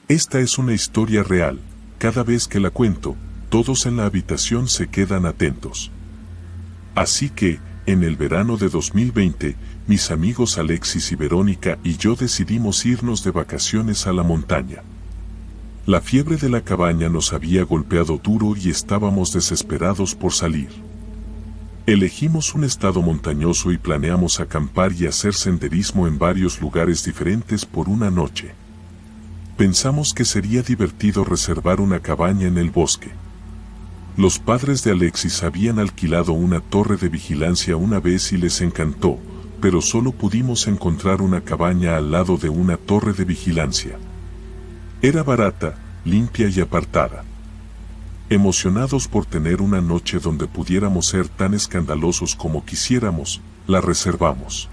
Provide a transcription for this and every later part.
Esta es una historia real. Cada vez que la cuento, todos en la habitación se quedan atentos. Así que, en el verano de 2020, mis amigos Alexis y Verónica y yo decidimos irnos de vacaciones a la montaña. La fiebre de la cabaña nos había golpeado duro y estábamos desesperados por salir. Elegimos un estado montañoso y planeamos acampar y hacer senderismo en varios lugares diferentes por una noche. Pensamos que sería divertido reservar una cabaña en el bosque. Los padres de Alexis habían alquilado una torre de vigilancia una vez y les encantó, pero solo pudimos encontrar una cabaña al lado de una torre de vigilancia. Era barata, limpia y apartada. Emocionados por tener una noche donde pudiéramos ser tan escandalosos como quisiéramos, la reservamos.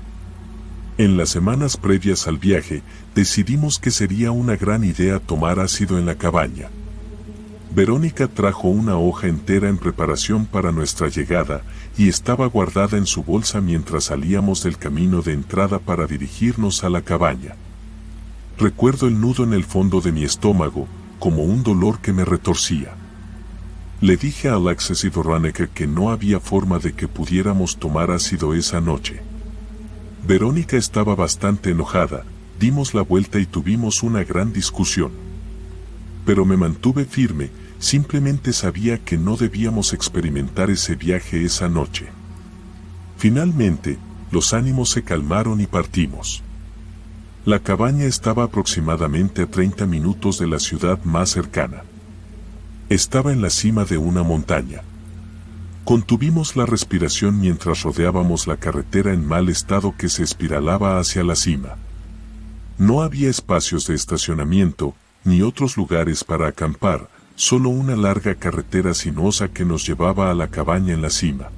En las semanas previas al viaje, decidimos que sería una gran idea tomar ácido en la cabaña. Verónica trajo una hoja entera en preparación para nuestra llegada y estaba guardada en su bolsa mientras salíamos del camino de entrada para dirigirnos a la cabaña. Recuerdo el nudo en el fondo de mi estómago, como un dolor que me retorcía. Le dije a Alexis y Verónica que no había forma de que pudiéramos tomar ácido esa noche. Verónica estaba bastante enojada, dimos la vuelta y tuvimos una gran discusión. Pero me mantuve firme, simplemente sabía que no debíamos experimentar ese viaje esa noche. Finalmente, los ánimos se calmaron y partimos. La cabaña estaba aproximadamente a 30 minutos de la ciudad más cercana. Estaba en la cima de una montaña. Contuvimos la respiración mientras rodeábamos la carretera en mal estado que se espiralaba hacia la cima. No había espacios de estacionamiento, ni otros lugares para acampar, solo una larga carretera sinuosa que nos llevaba a la cabaña en la cima.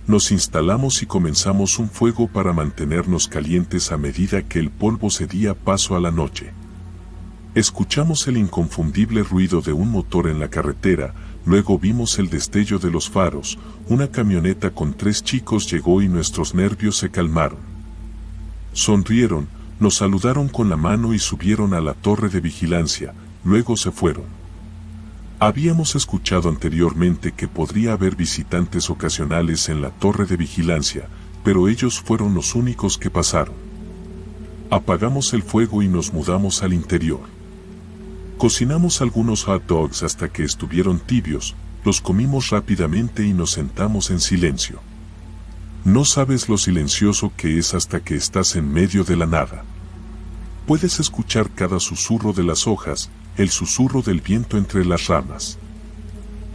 Nos instalamos y comenzamos un fuego para mantenernos calientes a medida que el polvo cedía paso a la noche. Escuchamos el inconfundible ruido de un motor en la carretera, luego vimos el destello de los faros, una camioneta con 3 chicos llegó y nuestros nervios se calmaron. Sonrieron, nos saludaron con la mano y subieron a la torre de vigilancia, luego se fueron. Habíamos escuchado anteriormente que podría haber visitantes ocasionales en la torre de vigilancia, pero ellos fueron los únicos que pasaron. Apagamos el fuego y nos mudamos al interior. Cocinamos algunos hot dogs hasta que estuvieron tibios, los comimos rápidamente y nos sentamos en silencio. No sabes lo silencioso que es hasta que estás en medio de la nada. Puedes escuchar cada susurro de las hojas, el susurro del viento entre las ramas.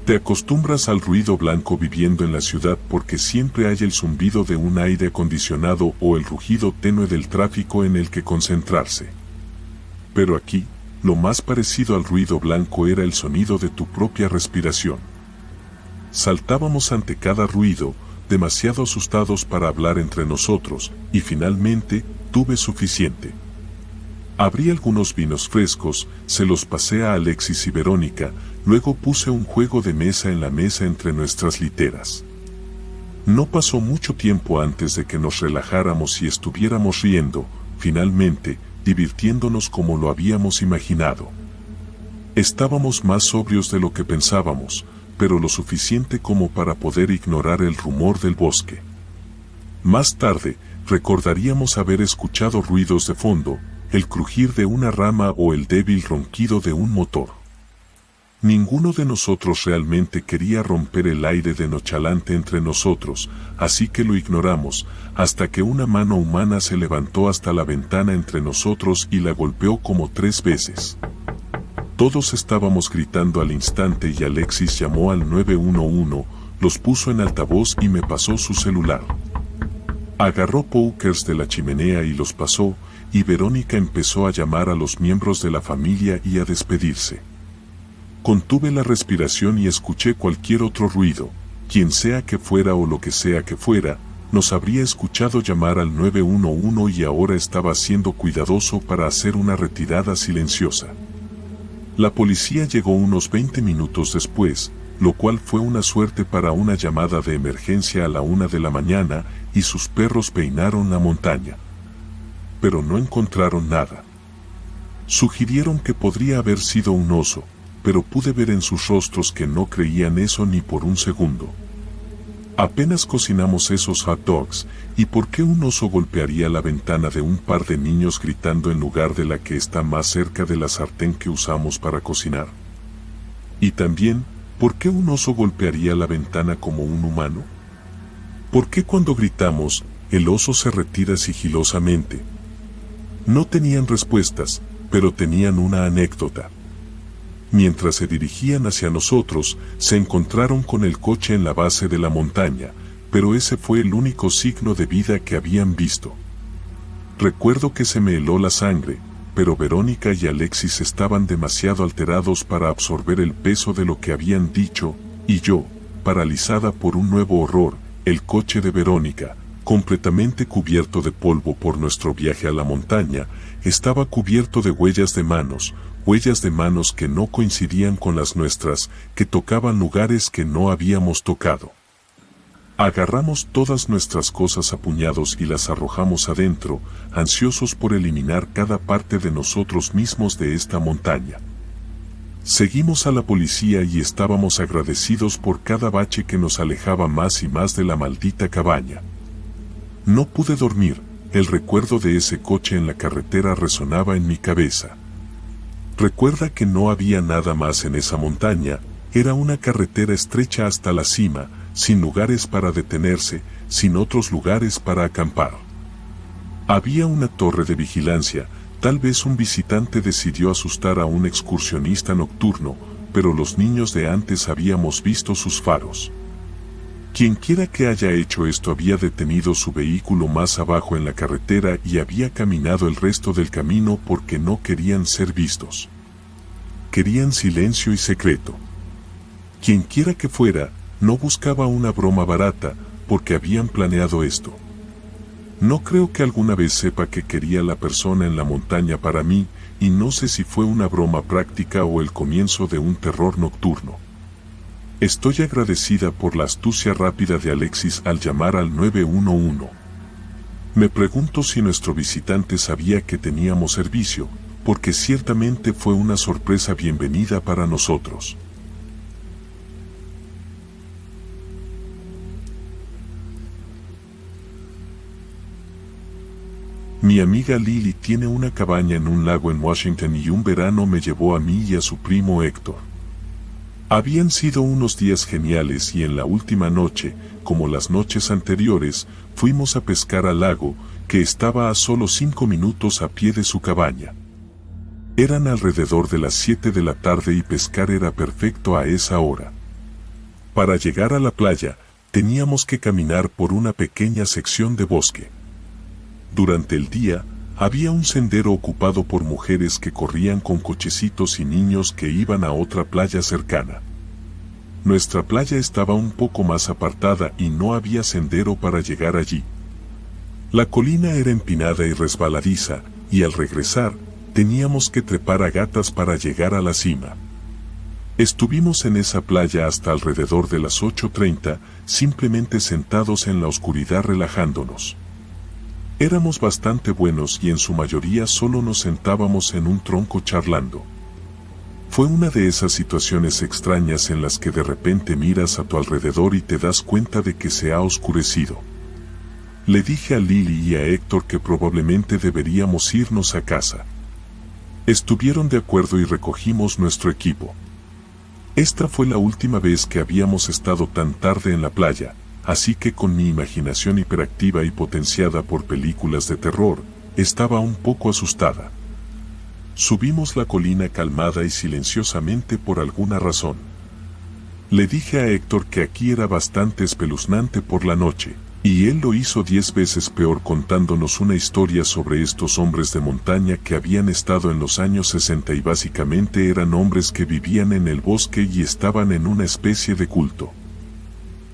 Te acostumbras al ruido blanco viviendo en la ciudad porque siempre hay el zumbido de un aire acondicionado o el rugido tenue del tráfico en el que concentrarse. Pero aquí, lo más parecido al ruido blanco era el sonido de tu propia respiración. Saltábamos ante cada ruido, demasiado asustados para hablar entre nosotros, y finalmente, tuve suficiente. Abrí algunos vinos frescos, se los pasé a Alexis y Verónica, luego puse un juego de mesa en la mesa entre nuestras literas. No pasó mucho tiempo antes de que nos relajáramos y estuviéramos riendo, finalmente, divirtiéndonos como lo habíamos imaginado. Estábamos más sobrios de lo que pensábamos, pero lo suficiente como para poder ignorar el rumor del bosque. Más tarde, recordaríamos haber escuchado ruidos de fondo, el crujir de una rama o el débil ronquido de un motor. Ninguno de nosotros realmente quería romper el aire de nochalante entre nosotros, así que lo ignoramos, hasta que una mano humana se levantó hasta la ventana entre nosotros y la golpeó como 3 veces. Todos estábamos gritando al instante y Alexis llamó al 911, los puso en altavoz y me pasó su celular. Agarró pokers de la chimenea y los pasó, y Verónica empezó a llamar a los miembros de la familia y a despedirse. Contuve la respiración y escuché cualquier otro ruido, quien sea que fuera o lo que sea que fuera, nos habría escuchado llamar al 911 y ahora estaba siendo cuidadoso para hacer una retirada silenciosa. La policía llegó unos 20 minutos después, lo cual fue una suerte para una llamada de emergencia a la 1 de la mañana, y sus perros peinaron la montaña. Pero no encontraron nada. Sugirieron que podría haber sido un oso, pero pude ver en sus rostros que no creían eso ni por un segundo. Apenas cocinamos esos hot dogs, ¿y por qué un oso golpearía la ventana de un par de niños gritando en lugar de la que está más cerca de la sartén que usamos para cocinar? Y también, ¿por qué un oso golpearía la ventana como un humano? ¿Por qué cuando gritamos, el oso se retira sigilosamente? No tenían respuestas, pero tenían una anécdota. Mientras se dirigían hacia nosotros, se encontraron con el coche en la base de la montaña, pero ese fue el único signo de vida que habían visto. Recuerdo que se me heló la sangre, pero Verónica y Alexis estaban demasiado alterados para absorber el peso de lo que habían dicho, y yo, paralizada por un nuevo horror, el coche de Verónica, completamente cubierto de polvo por nuestro viaje a la montaña, estaba cubierto de huellas de manos que no coincidían con las nuestras, que tocaban lugares que no habíamos tocado. Agarramos todas nuestras cosas a puñados y las arrojamos adentro, ansiosos por eliminar cada parte de nosotros mismos de esta montaña. Seguimos a la policía y estábamos agradecidos por cada bache que nos alejaba más y más de la maldita cabaña. No pude dormir, el recuerdo de ese coche en la carretera resonaba en mi cabeza. Recuerda que no había nada más en esa montaña, era una carretera estrecha hasta la cima, sin lugares para detenerse, sin otros lugares para acampar. Había una torre de vigilancia, tal vez un visitante decidió asustar a un excursionista nocturno, pero los niños de antes habíamos visto sus faros. Quienquiera que haya hecho esto había detenido su vehículo más abajo en la carretera y había caminado el resto del camino porque no querían ser vistos. Querían silencio y secreto. Quienquiera que fuera, no buscaba una broma barata, porque habían planeado esto. No creo que alguna vez sepa qué quería la persona en la montaña para mí, y no sé si fue una broma práctica o el comienzo de un terror nocturno. Estoy agradecida por la astucia rápida de Alexis al llamar al 911. Me pregunto si nuestro visitante sabía que teníamos servicio, porque ciertamente fue una sorpresa bienvenida para nosotros. Mi amiga Lily tiene una cabaña en un lago en Washington y un verano me llevó a mí y a su primo Héctor. Habían sido unos días geniales y en la última noche, como las noches anteriores, fuimos a pescar al lago, que estaba a solo 5 minutos a pie de su cabaña. Eran alrededor de las 7 de la tarde y pescar era perfecto a esa hora. Para llegar a la playa, teníamos que caminar por una pequeña sección de bosque. Durante el día, había un sendero ocupado por mujeres que corrían con cochecitos y niños que iban a otra playa cercana. Nuestra playa estaba un poco más apartada y no había sendero para llegar allí. La colina era empinada y resbaladiza, y al regresar, teníamos que trepar a gatas para llegar a la cima. Estuvimos en esa playa hasta alrededor de las 8:30, simplemente sentados en la oscuridad relajándonos. Éramos bastante buenos y en su mayoría solo nos sentábamos en un tronco charlando. Fue una de esas situaciones extrañas en las que de repente miras a tu alrededor y te das cuenta de que se ha oscurecido. Le dije a Lily y a Héctor que probablemente deberíamos irnos a casa. Estuvieron de acuerdo y recogimos nuestro equipo. Esta fue la última vez que habíamos estado tan tarde en la playa, así que con mi imaginación hiperactiva y potenciada por películas de terror, estaba un poco asustada. Subimos la colina calmada y silenciosamente por alguna razón. Le dije a Héctor que aquí era bastante espeluznante por la noche, y él lo hizo 10 veces peor contándonos una historia sobre estos hombres de montaña que habían estado en los años 60 y básicamente eran hombres que vivían en el bosque y estaban en una especie de culto.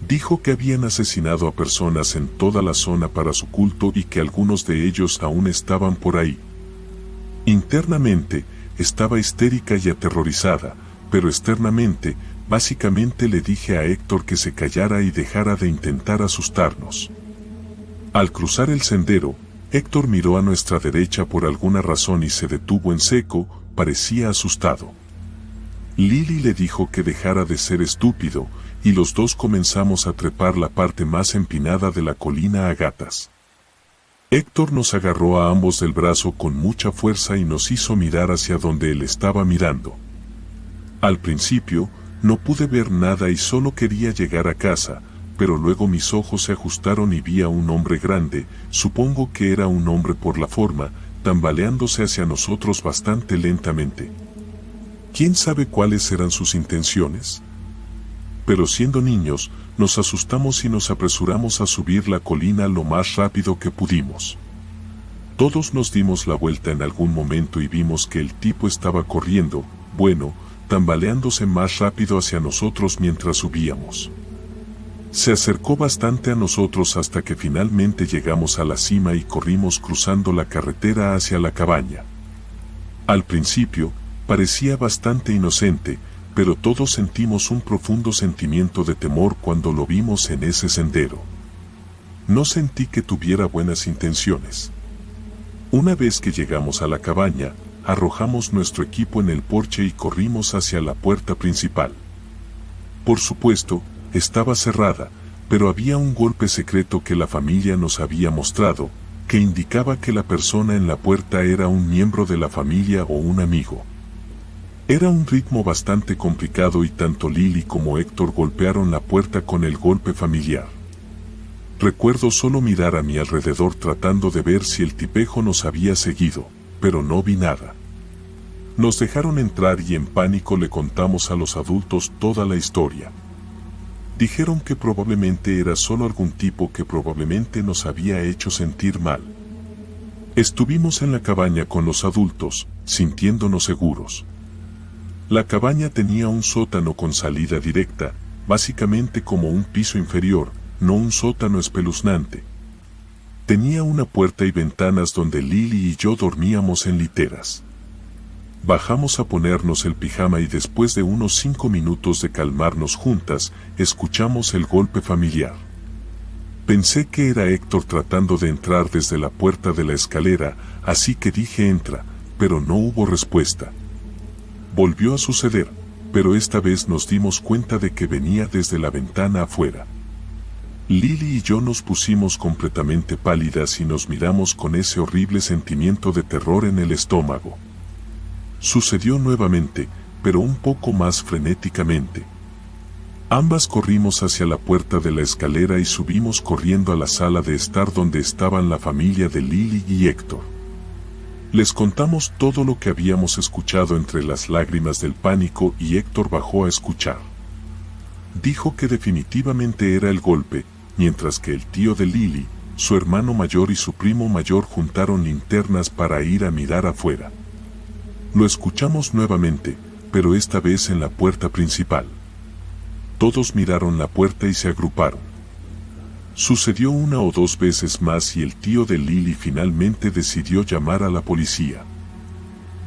Dijo que habían asesinado a personas en toda la zona para su culto y que algunos de ellos aún estaban por ahí. Internamente, estaba histérica y aterrorizada, pero externamente, básicamente le dije a Héctor que se callara y dejara de intentar asustarnos. Al cruzar el sendero, Héctor miró a nuestra derecha por alguna razón y se detuvo en seco, parecía asustado. Lily le dijo que dejara de ser estúpido, y los dos comenzamos a trepar la parte más empinada de la colina a gatas. Héctor nos agarró a ambos del brazo con mucha fuerza y nos hizo mirar hacia donde él estaba mirando. Al principio, no pude ver nada y solo quería llegar a casa, pero luego mis ojos se ajustaron y vi a un hombre grande, supongo que era un hombre por la forma, tambaleándose hacia nosotros bastante lentamente. ¿Quién sabe cuáles eran sus intenciones? Pero siendo niños, nos asustamos y nos apresuramos a subir la colina lo más rápido que pudimos. Todos nos dimos la vuelta en algún momento y vimos que el tipo estaba corriendo, bueno, tambaleándose más rápido hacia nosotros mientras subíamos. Se acercó bastante a nosotros hasta que finalmente llegamos a la cima y corrimos cruzando la carretera hacia la cabaña. Al principio, parecía bastante inocente, pero todos sentimos un profundo sentimiento de temor cuando lo vimos en ese sendero. No sentí que tuviera buenas intenciones. Una vez que llegamos a la cabaña, arrojamos nuestro equipo en el porche y corrimos hacia la puerta principal. Por supuesto, estaba cerrada, pero había un golpe secreto que la familia nos había mostrado, que indicaba que la persona en la puerta era un miembro de la familia o un amigo. Era un ritmo bastante complicado y tanto Lily como Héctor golpearon la puerta con el golpe familiar. Recuerdo solo mirar a mi alrededor tratando de ver si el tipejo nos había seguido, pero no vi nada. Nos dejaron entrar y en pánico le contamos a los adultos toda la historia. Dijeron que probablemente era solo algún tipo que probablemente nos había hecho sentir mal. Estuvimos en la cabaña con los adultos, sintiéndonos seguros. La cabaña tenía un sótano con salida directa, básicamente como un piso inferior, no un sótano espeluznante. Tenía una puerta y ventanas donde Lily y yo dormíamos en literas. Bajamos a ponernos el pijama y después de unos 5 minutos de calmarnos juntas, escuchamos el golpe familiar. Pensé que era Héctor tratando de entrar desde la puerta de la escalera, así que dije entra, pero no hubo respuesta. Volvió a suceder, pero esta vez nos dimos cuenta de que venía desde la ventana afuera. Lily y yo nos pusimos completamente pálidas y nos miramos con ese horrible sentimiento de terror en el estómago. Sucedió nuevamente, pero un poco más frenéticamente. Ambas corrimos hacia la puerta de la escalera y subimos corriendo a la sala de estar donde estaban la familia de Lily y Héctor. Les contamos todo lo que habíamos escuchado entre las lágrimas del pánico y Héctor bajó a escuchar. Dijo que definitivamente era el golpe, mientras que el tío de Lily, su hermano mayor y su primo mayor juntaron linternas para ir a mirar afuera. Lo escuchamos nuevamente, pero esta vez en la puerta principal. Todos miraron la puerta y se agruparon. Sucedió 1 o 2 veces más y el tío de Lily finalmente decidió llamar a la policía.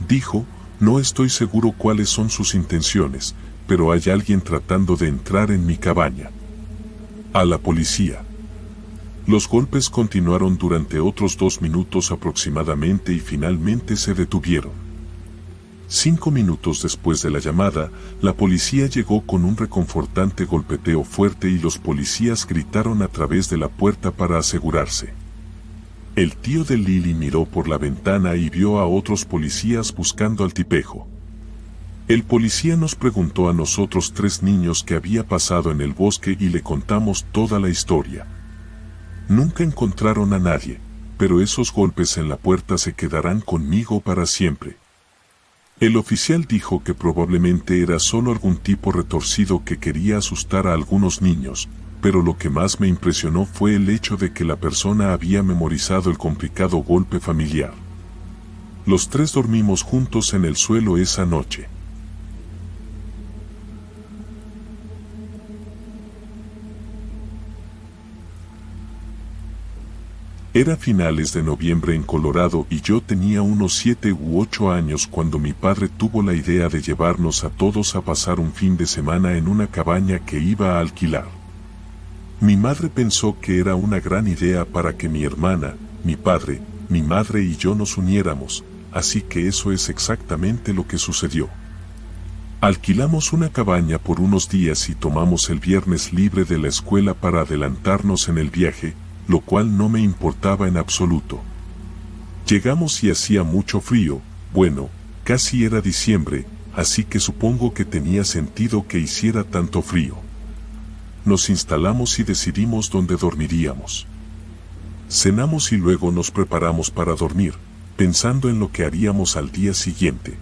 Dijo, no estoy seguro cuáles son sus intenciones, pero hay alguien tratando de entrar en mi cabaña. A la policía. Los golpes continuaron durante otros 2 minutos aproximadamente y finalmente se detuvieron. 5 minutos después de la llamada, la policía llegó con un reconfortante golpeteo fuerte y los policías gritaron a través de la puerta para asegurarse. El tío de Lily miró por la ventana y vio a otros policías buscando al tipejo. El policía nos preguntó a nosotros 3 niños qué había pasado en el bosque y le contamos toda la historia. Nunca encontraron a nadie, pero esos golpes en la puerta se quedarán conmigo para siempre. El oficial dijo que probablemente era solo algún tipo retorcido que quería asustar a algunos niños, pero lo que más me impresionó fue el hecho de que la persona había memorizado el complicado golpe familiar. Los 3 dormimos juntos en el suelo esa noche. Era finales de noviembre en Colorado y yo tenía unos 7 u 8 años cuando mi padre tuvo la idea de llevarnos a todos a pasar un fin de semana en una cabaña que iba a alquilar. Mi madre pensó que era una gran idea para que mi hermana, mi padre, mi madre y yo nos uniéramos, así que eso es exactamente lo que sucedió. Alquilamos una cabaña por unos días y tomamos el viernes libre de la escuela para adelantarnos en el viaje, lo cual no me importaba en absoluto. Llegamos y hacía mucho frío, bueno, casi era diciembre, así que supongo que tenía sentido que hiciera tanto frío. Nos instalamos y decidimos dónde dormiríamos. Cenamos y luego nos preparamos para dormir, pensando en lo que haríamos al día siguiente.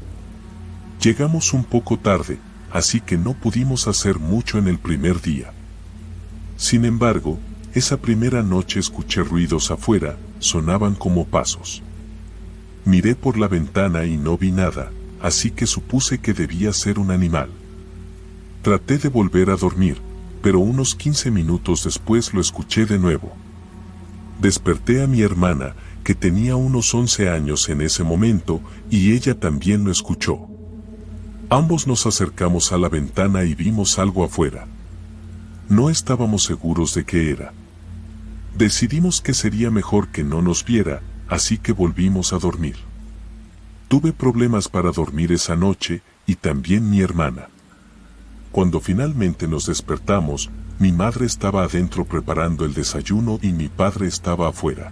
Llegamos un poco tarde, así que no pudimos hacer mucho en el primer día. Sin embargo, esa primera noche escuché ruidos afuera, sonaban como pasos. Miré por la ventana y no vi nada, así que supuse que debía ser un animal. Traté de volver a dormir, pero unos 15 minutos después lo escuché de nuevo. Desperté a mi hermana, que tenía unos 11 años en ese momento, y ella también lo escuchó. Ambos nos acercamos a la ventana y vimos algo afuera. No estábamos seguros de qué era. Decidimos que sería mejor que no nos viera, así que volvimos a dormir. Tuve problemas para dormir esa noche, y también mi hermana. Cuando finalmente nos despertamos, mi madre estaba adentro preparando el desayuno y mi padre estaba afuera.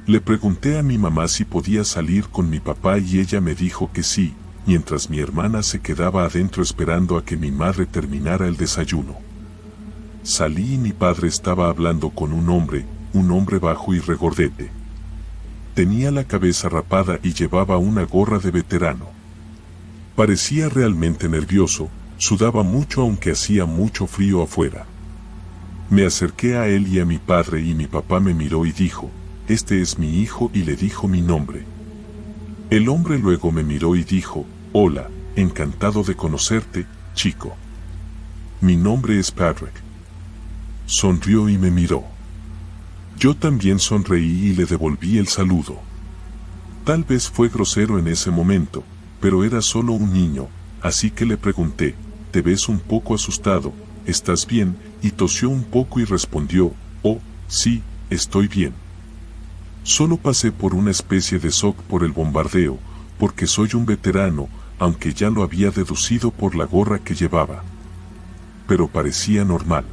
Le pregunté a mi mamá si podía salir con mi papá y ella me dijo que sí, mientras mi hermana se quedaba adentro esperando a que mi madre terminara el desayuno. Salí y mi padre estaba hablando con un hombre bajo y regordete. Tenía la cabeza rapada y llevaba una gorra de veterano. Parecía realmente nervioso, sudaba mucho aunque hacía mucho frío afuera. Me acerqué a él y a mi padre y mi papá me miró y dijo, «Este es mi hijo», y le dijo mi nombre. El hombre luego me miró y dijo, «Hola, encantado de conocerte, chico. Mi nombre es Patrick». Sonrió y me miró. Yo también sonreí y le devolví el saludo. Tal vez fue grosero en ese momento, pero era solo un niño, así que le pregunté, «¿Te ves un poco asustado? ¿Estás bien?», y tosió un poco y respondió, «Oh, sí, estoy bien. Solo pasé por una especie de shock por el bombardeo, porque soy un veterano, aunque ya lo había deducido por la gorra que llevaba. Pero parecía normal».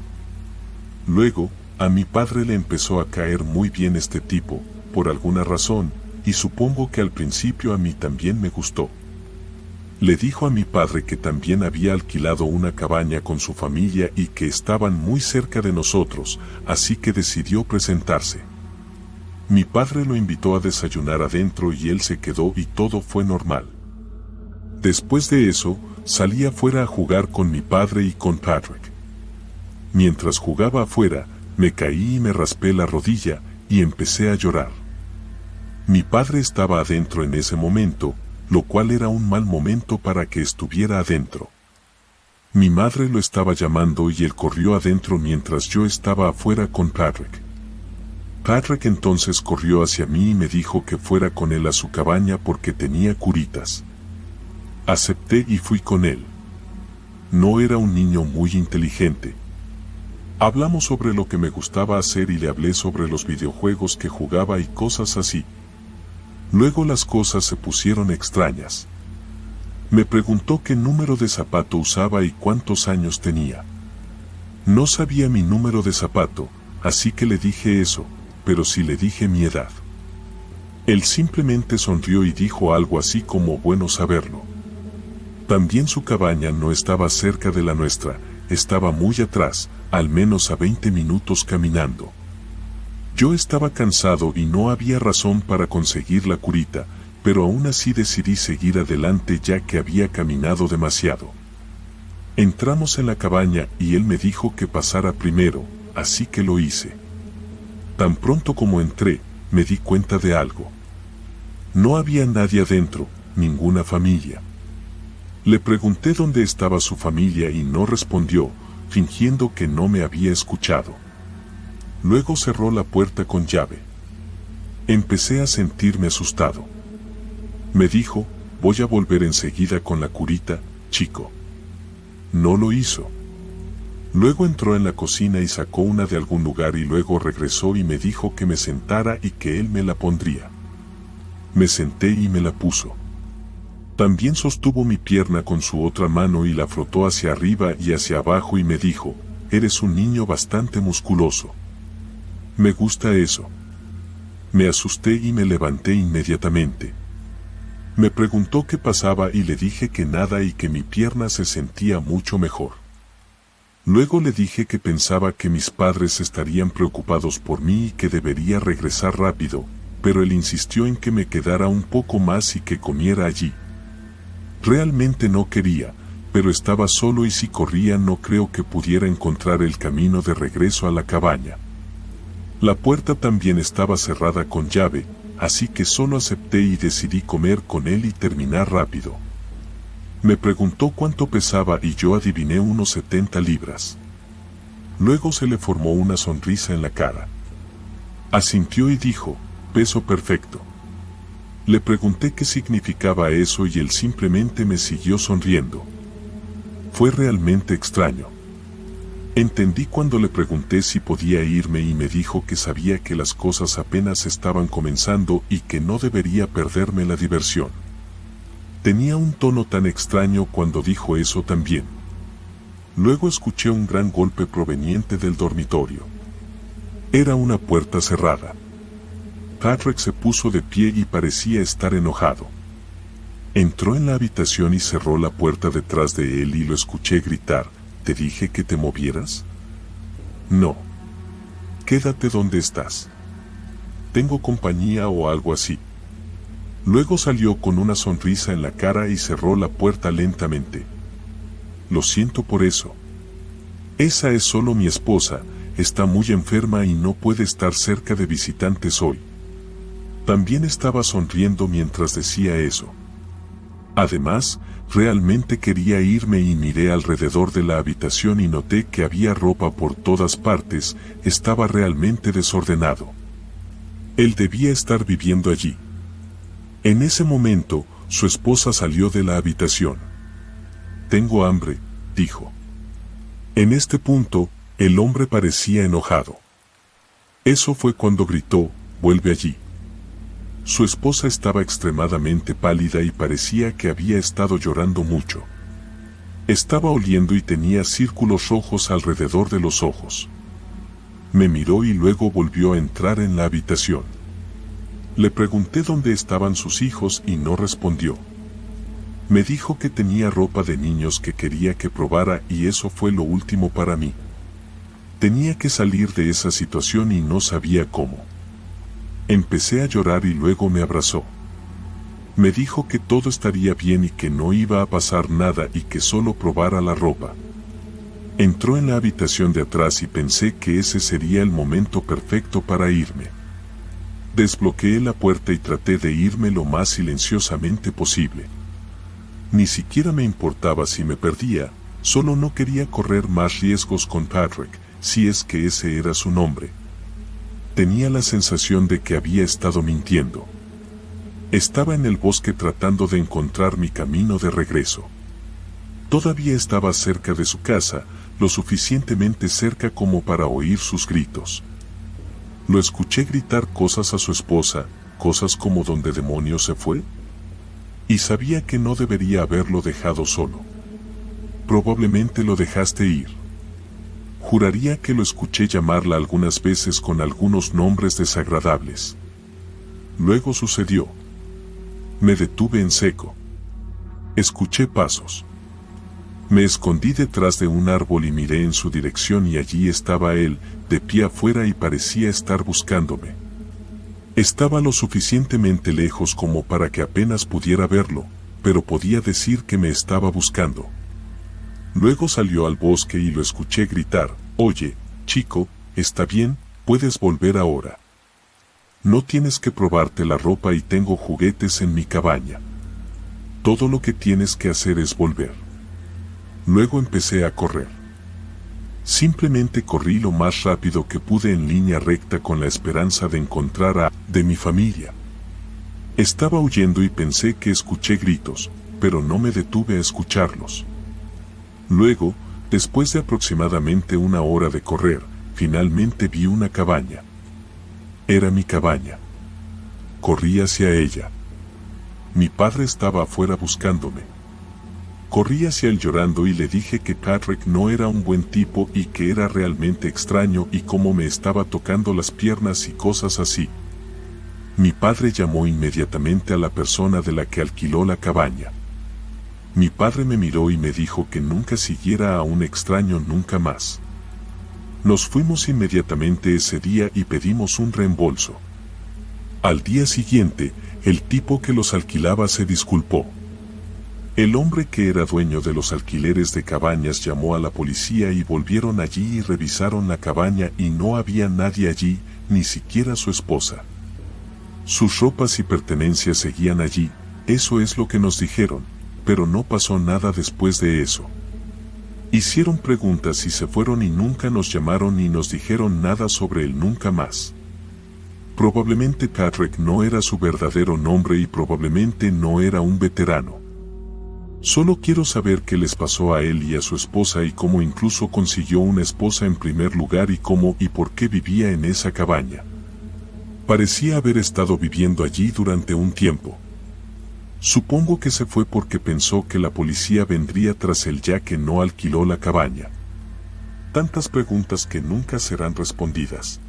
Luego, a mi padre le empezó a caer muy bien este tipo, por alguna razón, y supongo que al principio a mí también me gustó. Le dijo a mi padre que también había alquilado una cabaña con su familia y que estaban muy cerca de nosotros, así que decidió presentarse. Mi padre lo invitó a desayunar adentro y él se quedó y todo fue normal. Después de eso, salí afuera a jugar con mi padre y con Patrick. Mientras jugaba afuera, me caí y me raspé la rodilla y empecé a llorar. Mi padre estaba adentro en ese momento, lo cual era un mal momento para que estuviera adentro. Mi madre lo estaba llamando y él corrió adentro mientras yo estaba afuera con Patrick. Patrick entonces corrió hacia mí y me dijo que fuera con él a su cabaña porque tenía curitas. Acepté y fui con él. No era un niño muy inteligente. Hablamos sobre lo que me gustaba hacer y le hablé sobre los videojuegos que jugaba y cosas así. Luego las cosas se pusieron extrañas. Me preguntó qué número de zapato usaba y cuántos años tenía. No sabía mi número de zapato, así que le dije eso, pero sí le dije mi edad. Él simplemente sonrió y dijo algo así como bueno saberlo. También su cabaña no estaba cerca de la nuestra, estaba muy atrás, al menos a 20 minutos caminando. Yo estaba cansado y no había razón para conseguir la curita, pero aún así decidí seguir adelante ya que había caminado demasiado. Entramos en la cabaña y él me dijo que pasara primero, así que lo hice. Tan pronto como entré, me di cuenta de algo. No había nadie adentro, ninguna familia. Le pregunté dónde estaba su familia y no respondió, fingiendo que no me había escuchado. Luego cerró la puerta con llave. Empecé a sentirme asustado. Me dijo, voy a volver enseguida con la curita, chico. No lo hizo. Luego entró en la cocina y sacó una de algún lugar y luego regresó y me dijo que me sentara y que él me la pondría. Me senté y me la puso. También sostuvo mi pierna con su otra mano y la frotó hacia arriba y hacia abajo y me dijo, eres un niño bastante musculoso. Me gusta eso. Me asusté y me levanté inmediatamente. Me preguntó qué pasaba y le dije que nada y que mi pierna se sentía mucho mejor. Luego le dije que pensaba que mis padres estarían preocupados por mí y que debería regresar rápido, pero él insistió en que me quedara un poco más y que comiera allí. Realmente no quería, pero estaba solo y si corría no creo que pudiera encontrar el camino de regreso a la cabaña. La puerta también estaba cerrada con llave, así que solo acepté y decidí comer con él y terminar rápido. Me preguntó cuánto pesaba y yo adiviné unos 70 libras. Luego se le formó una sonrisa en la cara. Asintió y dijo, peso perfecto. Le pregunté qué significaba eso y él simplemente me siguió sonriendo. Fue realmente extraño. Entendí cuando le pregunté si podía irme y me dijo que sabía que las cosas apenas estaban comenzando y que no debería perderme la diversión. Tenía un tono tan extraño cuando dijo eso también. Luego escuché un gran golpe proveniente del dormitorio. Era una puerta cerrada. Patrick se puso de pie y parecía estar enojado. Entró en la habitación y cerró la puerta detrás de él y lo escuché gritar, ¿te dije que te movieras? No. Quédate donde estás. Tengo compañía o algo así. Luego salió con una sonrisa en la cara y cerró la puerta lentamente. Lo siento por eso. Esa es solo mi esposa, está muy enferma y no puede estar cerca de visitantes hoy. También estaba sonriendo mientras decía eso. Además, realmente quería irme y miré alrededor de la habitación y noté que había ropa por todas partes, estaba realmente desordenado. Él debía estar viviendo allí. En ese momento, su esposa salió de la habitación. Tengo hambre, dijo. En este punto, el hombre parecía enojado. Eso fue cuando gritó, vuelve allí. Su esposa estaba extremadamente pálida y parecía que había estado llorando mucho. Estaba oliendo y tenía círculos rojos alrededor de los ojos. Me miró y luego volvió a entrar en la habitación. Le pregunté dónde estaban sus hijos y no respondió. Me dijo que tenía ropa de niños que quería que probara y eso fue lo último para mí. Tenía que salir de esa situación y no sabía cómo. Empecé a llorar y luego me abrazó. Me dijo que todo estaría bien y que no iba a pasar nada y que solo probara la ropa. Entró en la habitación de atrás y pensé que ese sería el momento perfecto para irme. Desbloqueé la puerta y traté de irme lo más silenciosamente posible. Ni siquiera me importaba si me perdía, solo no quería correr más riesgos con Patrick, si es que ese era su nombre. Tenía la sensación de que había estado mintiendo. Estaba en el bosque tratando de encontrar mi camino de regreso. Todavía estaba cerca de su casa, lo suficientemente cerca como para oír sus gritos. Lo escuché gritar cosas a su esposa, cosas como ¿dónde demonios se fue? Y sabía que no debería haberlo dejado solo. Probablemente lo dejaste ir. Juraría que lo escuché llamarla algunas veces con algunos nombres desagradables. Luego sucedió. Me detuve en seco. Escuché pasos. Me escondí detrás de un árbol y miré en su dirección y allí estaba él, de pie afuera y parecía estar buscándome. Estaba lo suficientemente lejos como para que apenas pudiera verlo, pero podía decir que me estaba buscando. Luego salió al bosque y lo escuché gritar, oye, chico, está bien, puedes volver ahora. No tienes que probarte la ropa y tengo juguetes en mi cabaña. Todo lo que tienes que hacer es volver. Luego empecé a correr. Simplemente corrí lo más rápido que pude en línea recta con la esperanza de encontrar a de mi familia. Estaba huyendo y pensé que escuché gritos, pero no me detuve a escucharlos. Luego, Después de aproximadamente una hora de correr, finalmente vi una cabaña. Era mi cabaña. Corrí hacia ella. Mi padre estaba afuera buscándome. Corrí hacia él llorando y le dije que Patrick no era un buen tipo y que era realmente extraño y cómo me estaba tocando las piernas y cosas así. Mi padre llamó inmediatamente a la persona de la que alquiló la cabaña. Mi padre me miró y me dijo que nunca siguiera a un extraño nunca más. Nos fuimos inmediatamente ese día y pedimos un reembolso. Al día siguiente, el tipo que los alquilaba se disculpó. El hombre que era dueño de los alquileres de cabañas llamó a la policía y volvieron allí y revisaron la cabaña y no había nadie allí, ni siquiera su esposa. Sus ropas y pertenencias seguían allí, eso es lo que nos dijeron, pero no pasó nada después de eso. Hicieron preguntas y se fueron y nunca nos llamaron ni nos dijeron nada sobre él nunca más. Probablemente Patrick no era su verdadero nombre y probablemente no era un veterano. Solo quiero saber qué les pasó a él y a su esposa y cómo incluso consiguió una esposa en primer lugar y cómo y por qué vivía en esa cabaña. Parecía haber estado viviendo allí durante un tiempo. Supongo que se fue porque pensó que la policía vendría tras él ya que no alquiló la cabaña. Tantas preguntas que nunca serán respondidas.